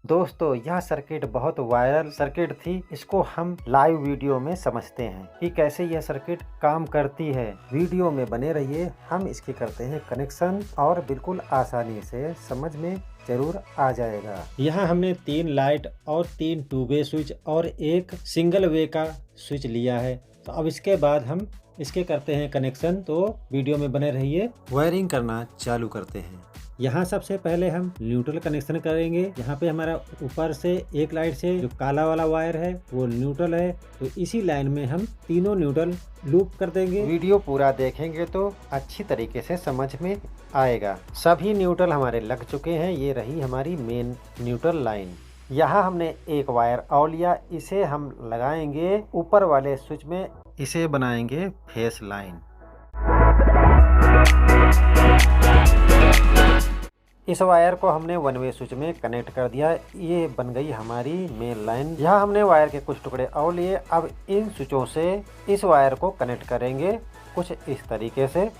दोस्तों यह सर्किट बहुत वायरल सर्किट थी। इसको हम लाइव वीडियो में समझते हैं कि कैसे यह सर्किट काम करती है। वीडियो में बने रहिए, हम इसकी करते हैं कनेक्शन और बिल्कुल आसानी से समझ में जरूर आ जाएगा। यहाँ हमने 3 लाइट और 3 टू वे स्विच और एक सिंगल वे का स्विच लिया है। तो अब इसके बाद हम इसके करते हैं कनेक्शन। तो वीडियो में बने रहिए, वायरिंग करना चालू करते हैं। यहाँ सबसे पहले हम न्यूट्रल कनेक्शन करेंगे। यहाँ पे हमारा ऊपर से एक लाइट से जो काला वाला वायर है वो न्यूट्रल है, तो इसी लाइन में हम तीनों न्यूट्रल लूप कर देंगे। वीडियो पूरा देखेंगे तो अच्छी तरीके से समझ में आएगा। सभी न्यूट्रल हमारे लग चुके हैं। ये रही हमारी मेन न्यूट्रल लाइन। यहाँ हमने एक वायर और लिया, इसे हम लगाएंगे ऊपर वाले स्विच में, इसे बनाएंगे फेस लाइन। इस वायर को हमने वन वे स्विच में कनेक्ट कर दिया। ये बन गई हमारी मेन लाइन। यहाँ हमने वायर के कुछ टुकड़े और लिए। अब इन स्विचों से इस वायर को कनेक्ट करेंगे कुछ इस तरीके से।